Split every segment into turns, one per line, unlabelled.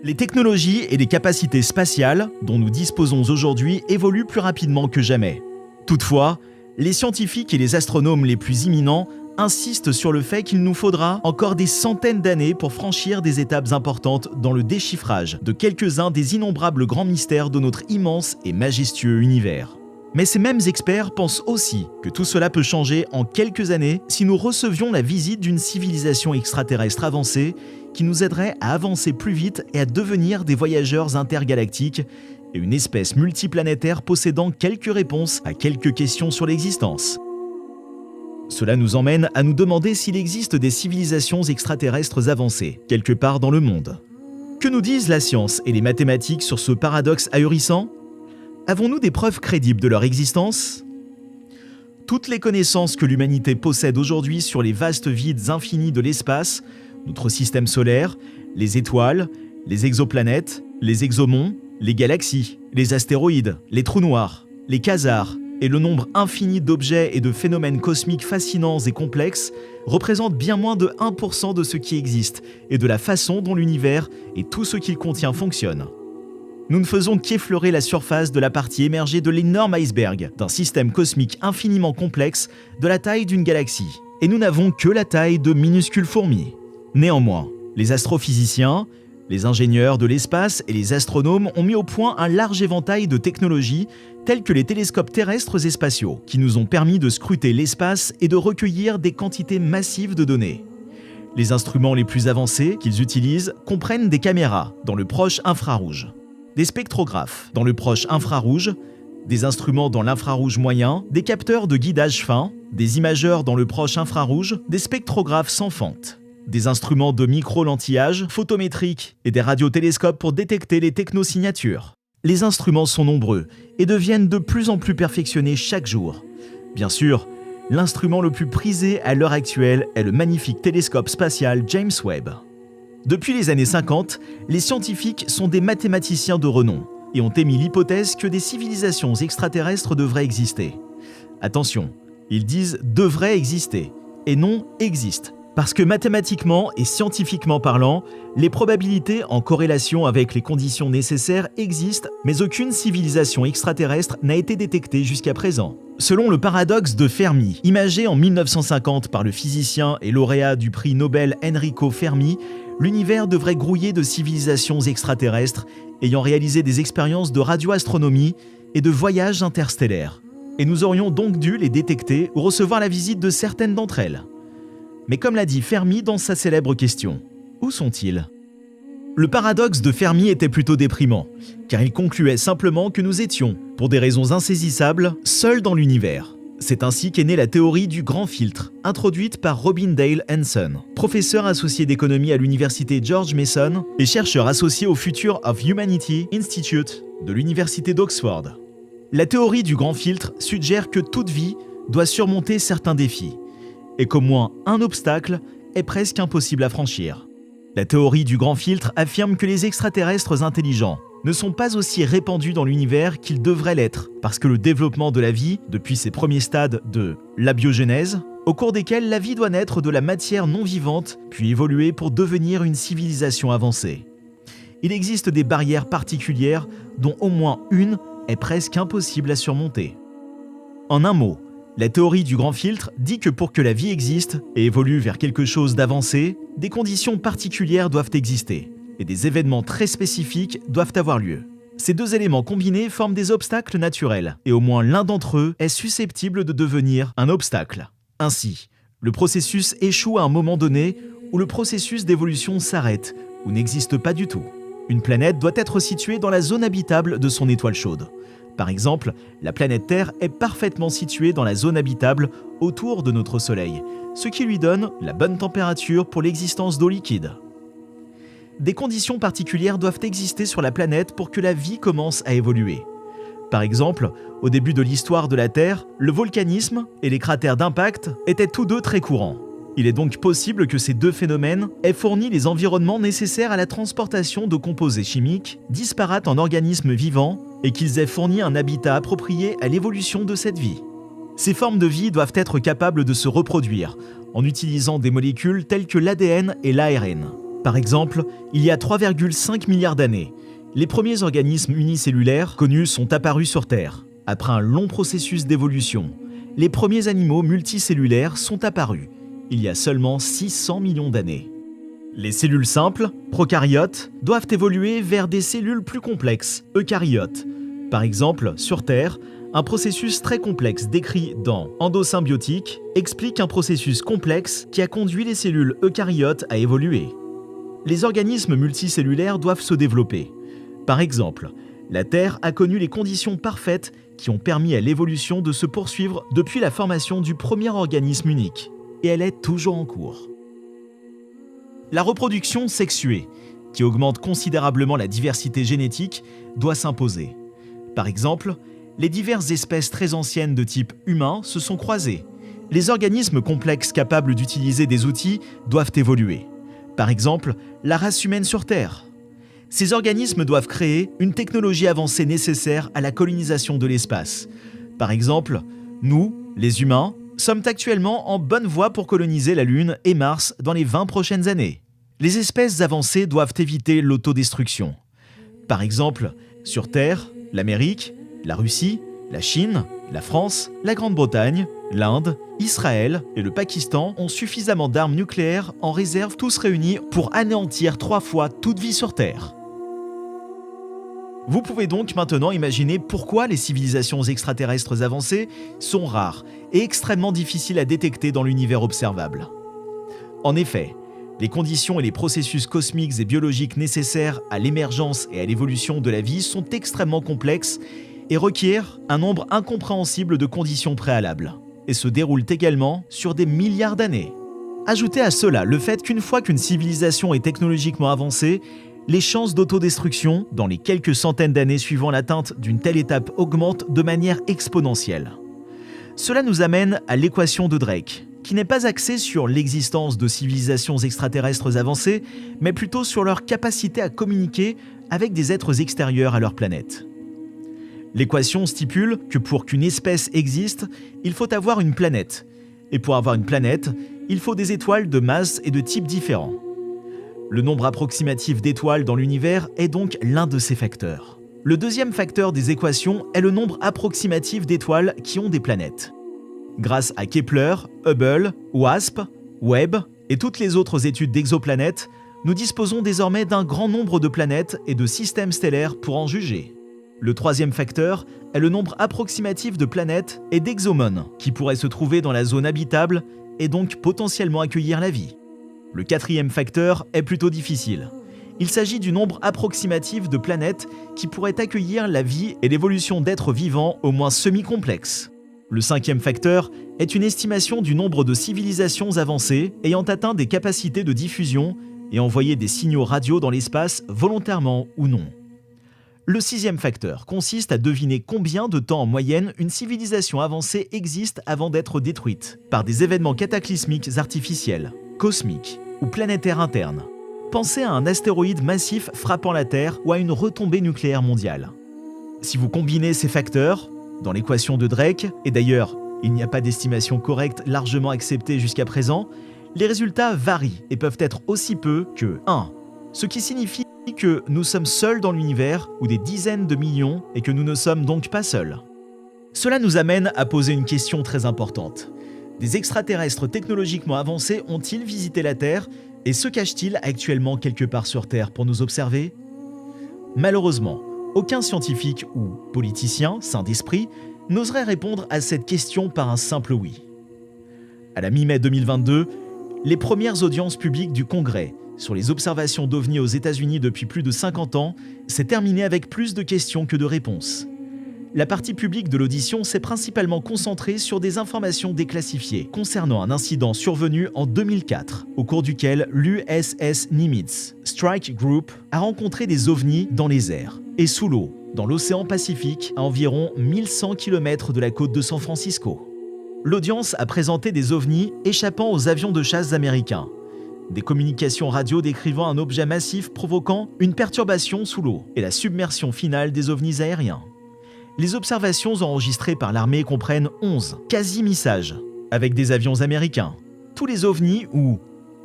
Les technologies et les capacités spatiales dont nous disposons aujourd'hui évoluent plus rapidement que jamais. Toutefois, les scientifiques et les astronomes les plus imminents insistent sur le fait qu'il nous faudra encore des centaines d'années pour franchir des étapes importantes dans le déchiffrage de quelques-uns des innombrables grands mystères de notre immense et majestueux univers. Mais ces mêmes experts pensent aussi que tout cela peut changer en quelques années si nous recevions la visite d'une civilisation extraterrestre avancée qui nous aiderait à avancer plus vite et à devenir des voyageurs intergalactiques et une espèce multiplanétaire possédant quelques réponses à quelques questions sur l'existence. Cela nous emmène à nous demander s'il existe des civilisations extraterrestres avancées, quelque part dans le monde. Que nous disent la science et les mathématiques sur ce paradoxe ahurissant ? Avons-nous des preuves crédibles de leur existence ? Toutes les connaissances que l'humanité possède aujourd'hui sur les vastes vides infinis de l'espace, notre système solaire, les étoiles, les exoplanètes, les exomons, les galaxies, les astéroïdes, les trous noirs, les quasars et le nombre infini d'objets et de phénomènes cosmiques fascinants et complexes représentent bien moins de 1% de ce qui existe et de la façon dont l'univers et tout ce qu'il contient fonctionnent. Nous ne faisons qu'effleurer la surface de la partie émergée de l'énorme iceberg d'un système cosmique infiniment complexe de la taille d'une galaxie. Et nous n'avons que la taille de minuscules fourmis. Néanmoins, les astrophysiciens, les ingénieurs de l'espace et les astronomes ont mis au point un large éventail de technologies telles que les télescopes terrestres et spatiaux, qui nous ont permis de scruter l'espace et de recueillir des quantités massives de données. Les instruments les plus avancés qu'ils utilisent comprennent des caméras dans le proche infrarouge, des spectrographes dans le proche infrarouge, des instruments dans l'infrarouge moyen, des capteurs de guidage fin, des imageurs dans le proche infrarouge, des spectrographes sans fente, des instruments de micro-lentillage photométrique et des radiotélescopes pour détecter les technosignatures. Les instruments sont nombreux et deviennent de plus en plus perfectionnés chaque jour. Bien sûr, l'instrument le plus prisé à l'heure actuelle est le magnifique télescope spatial James Webb. Depuis les années 50, les scientifiques sont des mathématiciens de renom et ont émis l'hypothèse que des civilisations extraterrestres devraient exister. Attention, ils disent « devraient exister » et non « existent ». Parce que mathématiquement et scientifiquement parlant, les probabilités en corrélation avec les conditions nécessaires existent, mais aucune civilisation extraterrestre n'a été détectée jusqu'à présent. Selon le paradoxe de Fermi, imagé en 1950 par le physicien et lauréat du prix Nobel Enrico Fermi, l'univers devrait grouiller de civilisations extraterrestres ayant réalisé des expériences de radioastronomie et de voyages interstellaires. Et nous aurions donc dû les détecter ou recevoir la visite de certaines d'entre elles. Mais comme l'a dit Fermi dans sa célèbre question, où sont-ils ? Le paradoxe de Fermi était plutôt déprimant, car il concluait simplement que nous étions, pour des raisons insaisissables, seuls dans l'univers. C'est ainsi qu'est née la théorie du grand filtre, introduite par Robin Dale Hanson, professeur associé d'économie à l'université George Mason et chercheur associé au Future of Humanity Institute de l'université d'Oxford. La théorie du grand filtre suggère que toute vie doit surmonter certains défis, et qu'au moins un obstacle est presque impossible à franchir. La théorie du grand filtre affirme que les extraterrestres intelligents ne sont pas aussi répandus dans l'univers qu'ils devraient l'être, parce que le développement de la vie, depuis ses premiers stades de l'abiogenèse, au cours desquels la vie doit naître de la matière non vivante, puis évoluer pour devenir une civilisation avancée. Il existe des barrières particulières dont au moins une est presque impossible à surmonter. En un mot, la théorie du grand filtre dit que pour que la vie existe et évolue vers quelque chose d'avancé, des conditions particulières doivent exister et des événements très spécifiques doivent avoir lieu. Ces deux éléments combinés forment des obstacles naturels et au moins l'un d'entre eux est susceptible de devenir un obstacle. Ainsi, le processus échoue à un moment donné où le processus d'évolution s'arrête ou n'existe pas du tout. Une planète doit être située dans la zone habitable de son étoile chaude. Par exemple, la planète Terre est parfaitement située dans la zone habitable autour de notre Soleil, ce qui lui donne la bonne température pour l'existence d'eau liquide. Des conditions particulières doivent exister sur la planète pour que la vie commence à évoluer. Par exemple, au début de l'histoire de la Terre, le volcanisme et les cratères d'impact étaient tous deux très courants. Il est donc possible que ces deux phénomènes aient fourni les environnements nécessaires à la transportation de composés chimiques disparates en organismes vivants et qu'ils aient fourni un habitat approprié à l'évolution de cette vie. Ces formes de vie doivent être capables de se reproduire en utilisant des molécules telles que l'ADN et l'ARN. Par exemple, il y a 3,5 milliards d'années, les premiers organismes unicellulaires connus sont apparus sur Terre. Après un long processus d'évolution, les premiers animaux multicellulaires sont apparus, il y a seulement 600 millions d'années. Les cellules simples, prokaryotes, doivent évoluer vers des cellules plus complexes, eucaryotes. Par exemple, sur Terre, un processus très complexe décrit dans Endosymbiotique explique un processus complexe qui a conduit les cellules eucaryotes à évoluer. Les organismes multicellulaires doivent se développer. Par exemple, la Terre a connu les conditions parfaites qui ont permis à l'évolution de se poursuivre depuis la formation du premier organisme unique, et elle est toujours en cours. La reproduction sexuée, qui augmente considérablement la diversité génétique, doit s'imposer. Par exemple, les diverses espèces très anciennes de type humain se sont croisées. Les organismes complexes capables d'utiliser des outils doivent évoluer. Par exemple, la race humaine sur Terre. Ces organismes doivent créer une technologie avancée nécessaire à la colonisation de l'espace. Par exemple, nous, les humains, sommes actuellement en bonne voie pour coloniser la Lune et Mars dans les 20 prochaines années. Les espèces avancées doivent éviter l'autodestruction. Par exemple, sur Terre, l'Amérique, la Russie, la Chine, la France, la Grande-Bretagne, l'Inde, Israël et le Pakistan ont suffisamment d'armes nucléaires en réserve tous réunis pour anéantir 3 fois toute vie sur Terre. Vous pouvez donc maintenant imaginer pourquoi les civilisations extraterrestres avancées sont rares et extrêmement difficiles à détecter dans l'univers observable. En effet, les conditions et les processus cosmiques et biologiques nécessaires à l'émergence et à l'évolution de la vie sont extrêmement complexes et requièrent un nombre incompréhensible de conditions préalables, et se déroulent également sur des milliards d'années. Ajoutez à cela le fait qu'une fois qu'une civilisation est technologiquement avancée, les chances d'autodestruction dans les quelques centaines d'années suivant l'atteinte d'une telle étape augmentent de manière exponentielle. Cela nous amène à l'équation de Drake, qui n'est pas axée sur l'existence de civilisations extraterrestres avancées, mais plutôt sur leur capacité à communiquer avec des êtres extérieurs à leur planète. L'équation stipule que pour qu'une espèce existe, il faut avoir une planète. Et pour avoir une planète, il faut des étoiles de masse et de types différents. Le nombre approximatif d'étoiles dans l'univers est donc l'un de ces facteurs. Le deuxième facteur des équations est le nombre approximatif d'étoiles qui ont des planètes. Grâce à Kepler, Hubble, WASP, Webb et toutes les autres études d'exoplanètes, nous disposons désormais d'un grand nombre de planètes et de systèmes stellaires pour en juger. Le troisième facteur est le nombre approximatif de planètes et d'exomones qui pourraient se trouver dans la zone habitable et donc potentiellement accueillir la vie. Le quatrième facteur est plutôt difficile. Il s'agit du nombre approximatif de planètes qui pourraient accueillir la vie et l'évolution d'êtres vivants au moins semi-complexes. Le cinquième facteur est une estimation du nombre de civilisations avancées ayant atteint des capacités de diffusion et envoyé des signaux radio dans l'espace volontairement ou non. Le sixième facteur consiste à deviner combien de temps en moyenne une civilisation avancée existe avant d'être détruite par des événements cataclysmiques artificiels, cosmiques ou planétaires internes. Pensez à un astéroïde massif frappant la Terre ou à une retombée nucléaire mondiale. Si vous combinez ces facteurs, dans l'équation de Drake, et d'ailleurs, il n'y a pas d'estimation correcte largement acceptée jusqu'à présent, les résultats varient et peuvent être aussi peu que 1, ce qui signifie que nous sommes seuls dans l'univers, ou des dizaines de millions, et que nous ne sommes donc pas seuls. Cela nous amène à poser une question très importante. Des extraterrestres technologiquement avancés ont-ils visité la Terre et se cachent-ils actuellement quelque part sur Terre pour nous observer ? Malheureusement, aucun scientifique ou politicien sain d'esprit n'oserait répondre à cette question par un simple oui. À la mi-mai 2022, les premières audiences publiques du Congrès sur les observations d'OVNI aux États-Unis depuis plus de 50 ans s'est terminée avec plus de questions que de réponses. La partie publique de l'audition s'est principalement concentrée sur des informations déclassifiées concernant un incident survenu en 2004, au cours duquel l'USS Nimitz Strike Group a rencontré des ovnis dans les airs et sous l'eau, dans l'océan Pacifique, à environ 1100 km de la côte de San Francisco. L'audience a présenté des ovnis échappant aux avions de chasse américains, des communications radio décrivant un objet massif provoquant une perturbation sous l'eau et la submersion finale des ovnis aériens. Les observations enregistrées par l'armée comprennent 11 quasi-missages avec des avions américains. Tous les ovnis ou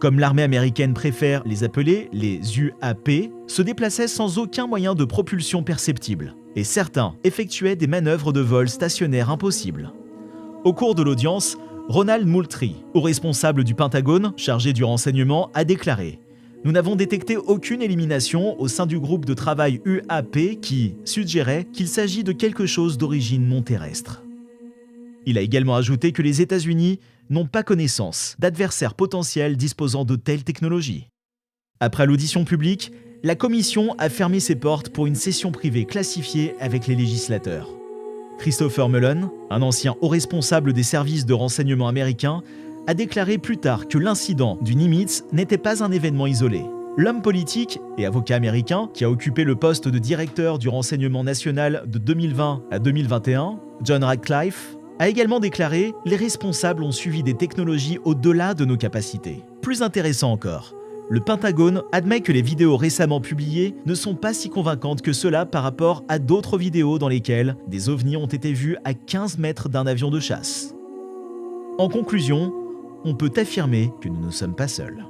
comme l'armée américaine préfère les appeler, les UAP, se déplaçaient sans aucun moyen de propulsion perceptible, et certains effectuaient des manœuvres de vol stationnaire impossibles. Au cours de l'audience, Ronald Moultrie, haut responsable du Pentagone chargé du renseignement, a déclaré « Nous n'avons détecté aucune élimination au sein du groupe de travail UAP qui suggérait qu'il s'agit de quelque chose d'origine non terrestre. » Il a également ajouté que les États-Unis n'ont pas connaissance d'adversaires potentiels disposant de telles technologies. Après l'audition publique, la commission a fermé ses portes pour une session privée classifiée avec les législateurs. Christopher Mellon, un ancien haut responsable des services de renseignement américains, a déclaré plus tard que l'incident du Nimitz n'était pas un événement isolé. L'homme politique et avocat américain qui a occupé le poste de directeur du renseignement national de 2020 à 2021, John Ratcliffe, a également déclaré « Les responsables ont suivi des technologies au-delà de nos capacités ». Plus intéressant encore, le Pentagone admet que les vidéos récemment publiées ne sont pas si convaincantes que cela par rapport à d'autres vidéos dans lesquelles des ovnis ont été vus à 15 mètres d'un avion de chasse. En conclusion, on peut affirmer que nous ne sommes pas seuls.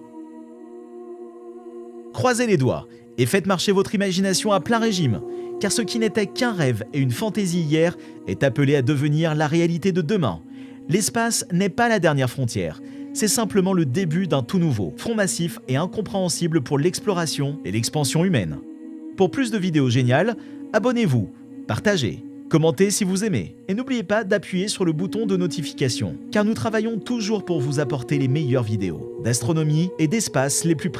Croisez les doigts et faites marcher votre imagination à plein régime, car ce qui n'était qu'un rêve et une fantaisie hier est appelé à devenir la réalité de demain. L'espace n'est pas la dernière frontière, c'est simplement le début d'un tout nouveau, front massif et incompréhensible pour l'exploration et l'expansion humaine. Pour plus de vidéos géniales, abonnez-vous, partagez, commentez si vous aimez, et n'oubliez pas d'appuyer sur le bouton de notification, car nous travaillons toujours pour vous apporter les meilleures vidéos d'astronomie et d'espace les plus précises.